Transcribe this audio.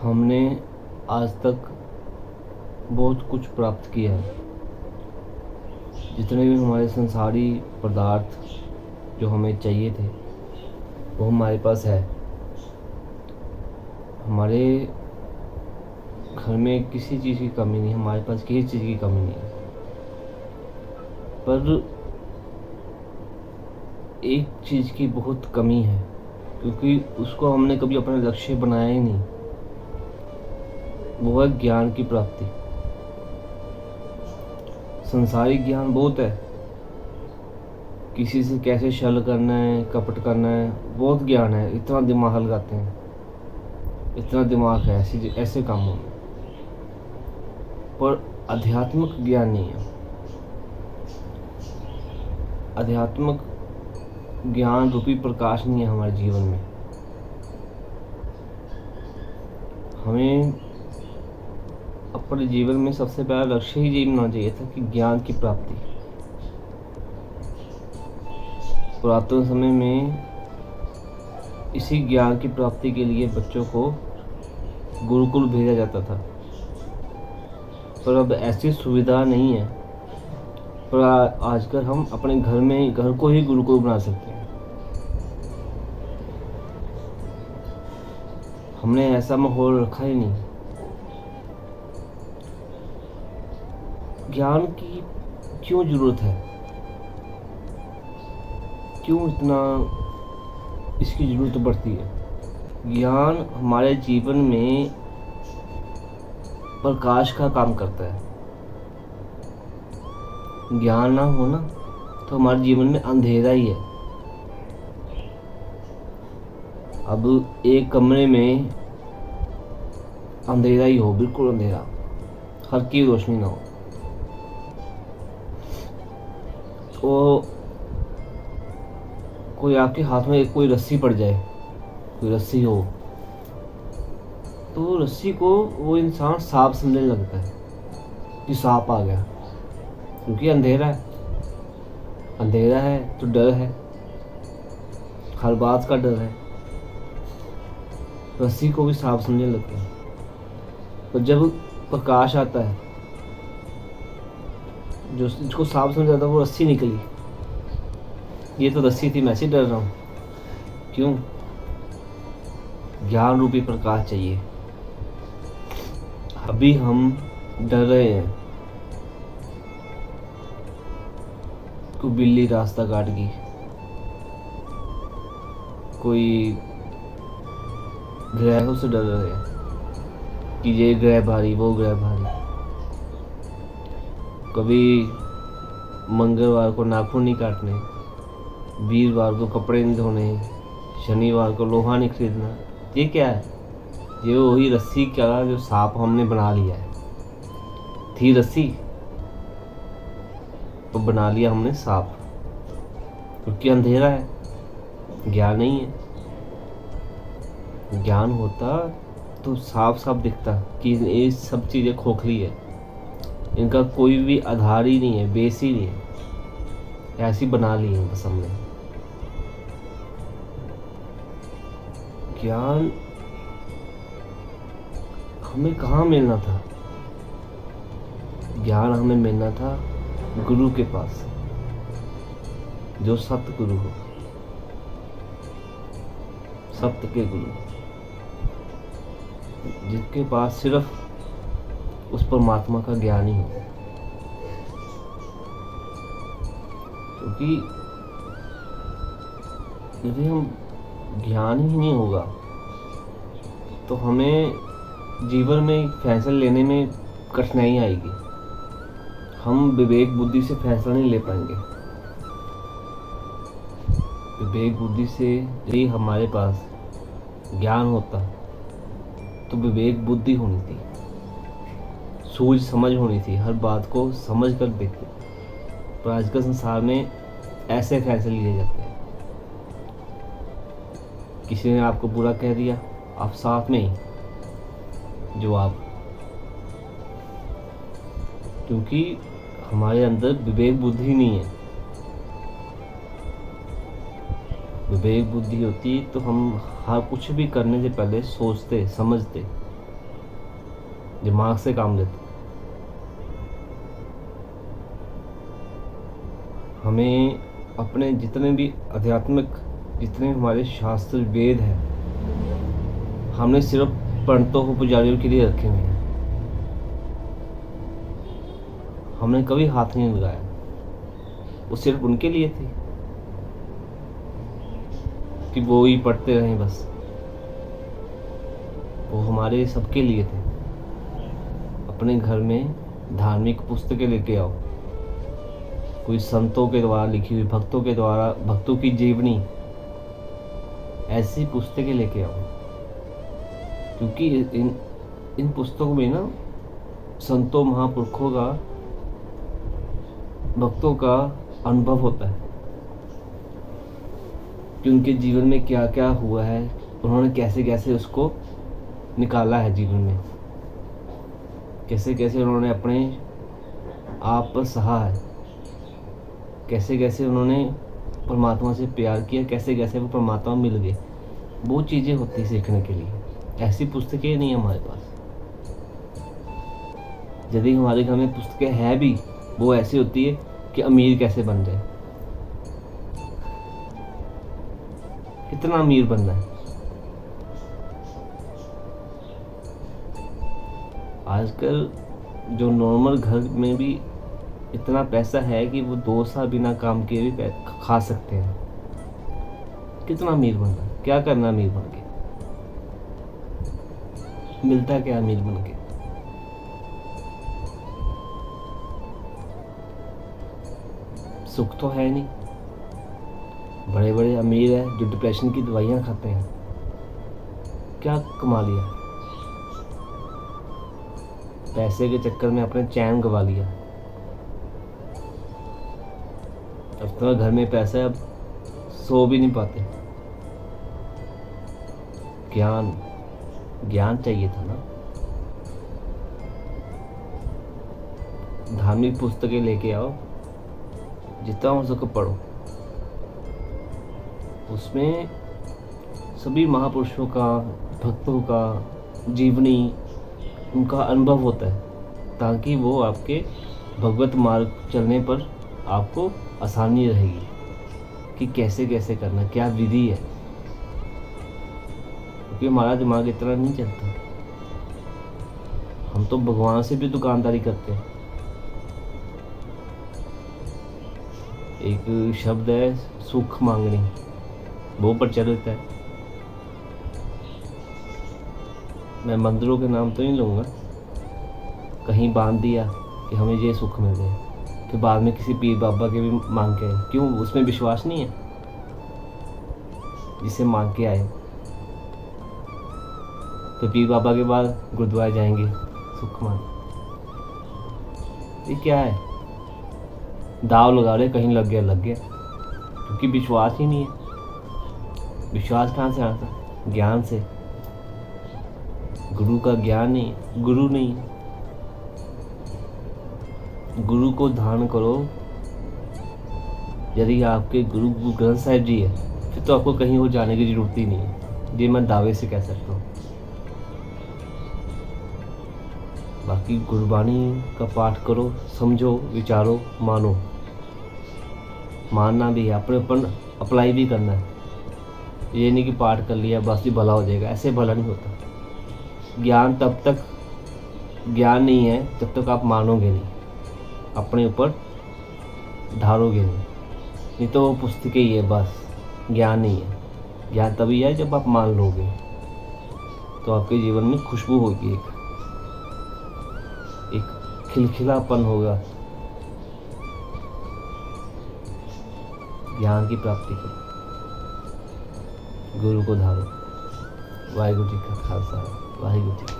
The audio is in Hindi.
हमने आज तक बहुत कुछ प्राप्त किया है। जितने भी हमारे संसारी पदार्थ जो हमें चाहिए थे वो हमारे पास है। हमारे घर में किसी चीज़ की कमी नहीं, हमारे पास किसी चीज़ की कमी नहीं है। पर एक चीज़ की बहुत कमी है, क्योंकि उसको हमने कभी अपना लक्ष्य बनाया ही नहीं। वो है ज्ञान की प्राप्ति। संसारिक ज्ञान बहुत है, किसी से कैसे छल करना है, कपट करना है, बहुत ज्ञान है। इतना दिमाग लगाते हैं, इतना दिमाग है ऐसे कामों में, पर आध्यात्मिक ज्ञान नहीं है। आध्यात्मिक ज्ञान रूपी प्रकाश नहीं है हमारे जीवन में। हमें अपने जीवन में सबसे पहला लक्ष्य ही यही बनाना चाहिए था कि ज्ञान की प्राप्ति। पुरातन समय में इसी ज्ञान की प्राप्ति के लिए बच्चों को गुरुकुल भेजा जाता था, पर अब ऐसी सुविधा नहीं है। पर आजकल हम अपने घर को ही गुरुकुल बना सकते हैं। हमने ऐसा माहौल रखा ही नहीं। ज्ञान की क्यों जरूरत है, क्यों इतना इसकी जरूरत पड़ती है? ज्ञान हमारे जीवन में प्रकाश का काम करता है। ज्ञान ना हो ना तो हमारे जीवन में अंधेरा ही है। अब एक कमरे में अंधेरा ही हो, बिल्कुल अंधेरा, हल्की रोशनी ना हो, तो कोई आपके हाथ में कोई रस्सी पड़ जाए, कोई रस्सी हो, तो रस्सी को वो इंसान सांप समझने लगता है कि सांप आ गया, क्योंकि अंधेरा है। अंधेरा है तो डर है, हर बात का डर है। रस्सी को भी सांप समझने लगते हैं। तो जब प्रकाश आता है, जो जिसको सांप समझ आता है, वो रस्सी निकली, ये तो रस्सी थी, मैं से डर रहा हूँ। क्यों? ज्ञान रूपी प्रकाश चाहिए। अभी हम डर रहे हैं, कोई बिल्ली रास्ता काट गई, कोई ग्रहों से डर रहे हैं कि ये ग्रह भारी, वो ग्रह भारी। कभी मंगलवार को नाखून नहीं काटने, वीरवार को कपड़े नहीं धोने, शनिवार को लोहा नहीं खरीदना। ये क्या है? ये वही रस्सी का जो सांप हमने बना लिया है। थी रस्सी तो बना लिया हमने सांप, क्योंकि अंधेरा है, ज्ञान नहीं है। ज्ञान होता तो साफ साफ दिखता कि ये सब चीज़ें खोखली है, इनका कोई भी आधार ही नहीं है, बेस ही नहीं है, ऐसी बना ली है बस हमने। ज्ञान हमें कहाँ मिलना था? ज्ञान हमें मिलना था गुरु के पास, जो सत्य गुरु हो, सत्य के गुरु, जिसके पास सिर्फ उस परमात्मा का ज्ञान ही हो। क्योंकि यदि हम ज्ञान ही नहीं होगा तो हमें जीवन में फैसले लेने में कठिनाई आएगी। हम विवेक बुद्धि से फैसला नहीं ले पाएंगे। विवेक बुद्धि से यदि हमारे पास ज्ञान होता तो विवेक बुद्धि होनी थी, सूझ समझ होनी थी, हर बात को समझ कर देखते। पर आज के संसार में ऐसे फैसले लिए जाते हैं। किसी ने आपको बुरा कह दिया, आप साथ में ही जवाब, क्योंकि हमारे अंदर विवेक बुद्धि नहीं है। विवेक बुद्धि होती तो हम हर कुछ भी करने से पहले सोचते समझते, दिमाग से काम लेते। हमें अपने जितने भी आध्यात्मिक, जितने हमारे शास्त्र वेद हैं, हमने सिर्फ पंडितों को, पुजारियों के लिए रखे हुए हैं। हमने कभी हाथ नहीं लगाया, वो सिर्फ उनके लिए थे कि वो ही पढ़ते रहें बस। वो हमारे सबके लिए थे। अपने घर में धार्मिक पुस्तकें लेके आओ, कोई संतों के द्वारा लिखी हुई, भक्तों के द्वारा, भक्तों की जीवनी, ऐसी पुस्तकें लेके आओ, क्योंकि इन पुस्तकों में ना संतों, महापुरुषों का, भक्तों का अनुभव होता है कि उनके जीवन में क्या क्या हुआ है, उन्होंने कैसे कैसे उसको निकाला है जीवन में, कैसे कैसे उन्होंने अपने आप पर सहा है, कैसे कैसे उन्होंने परमात्मा से प्यार किया, कैसे कैसे वो परमात्मा मिल गए। वो चीज़ें होती सीखने के लिए। ऐसी पुस्तकें नहीं है हमारे पास। यदि हमारे घर में पुस्तकें है भी, वो ऐसी होती है कि अमीर कैसे बन जाए, कितना अमीर बनना है। आजकल जो नॉर्मल घर में भी इतना पैसा है कि वो 2 साल बिना काम किए भी खा सकते हैं। कितना अमीर बनना है, क्या करना अमीर बन के, मिलता क्या अमीर बन के। सुख तो है नहीं। बड़े बड़े अमीर हैं जो डिप्रेशन की दवाइयाँ खाते हैं, क्या कमा लिया, पैसे के चक्कर में अपने चैन गवा लिया। अब तो घर में पैसा है, अब सो भी नहीं पाते। ज्ञान चाहिए था ना। धार्मिक पुस्तकें लेके आओ, जितना हो सके पढ़ो। उसमें सभी महापुरुषों का, भक्तों का जीवनी, उनका अनुभव होता है, ताकि वो आपके भगवत मार्ग चलने पर आपको आसानी रहेगी कि कैसे कैसे करना, क्या विधि है। क्योंकि हमारा दिमाग इतना नहीं चलता। हम तो भगवान से भी दुकानदारी करते हैं। एक शब्द है सुख मांगनी, वो प्रचलित है। मैं मंदिरों के नाम तो नहीं लूँगा, कहीं बांध दिया कि हमें ये सुख मिल जाए, फिर बाद में किसी पीर बाबा के भी मांग के आए। क्यों? उसमें विश्वास नहीं है जिसे मांग के आए। तो पीर बाबा के बाद गुरुद्वारे जाएंगे सुख मांग। ये क्या है? दाव लगा रहे, कहीं लग गया, क्योंकि विश्वास ही नहीं है। विश्वास कहाँ से आता? ज्ञान से। गुरु का ज्ञान नहीं, गुरु नहीं। गुरु को धारण करो। यदि आपके गुरु ग्रंथ साहिब जी है, फिर तो आपको कहीं और जाने की जरूरत ही नहीं है। ये मैं दावे से कह सकता हूँ। बाकी गुरबानी का पाठ करो, समझो, विचारो, मानो। मानना भी है, अपने ऊपर अप्लाई भी करना है। ये नहीं कि पाठ कर लिया बस ही भला हो जाएगा, ऐसे भला नहीं होता। ज्ञान तब तक ज्ञान नहीं है जब तक आप मानोगे नहीं, अपने ऊपर ढालोगे नहीं तो वो पुस्तकें ही है बस, ज्ञान नहीं है। ज्ञान तभी है जब आप मान लोगे, तो आपके जीवन में खुशबू होगी, एक खिलखिलापन होगा। ज्ञान की प्राप्ति करो, गुरु को धारो। वाहिगुरु जी का खालसा, वाहिगुरु जी की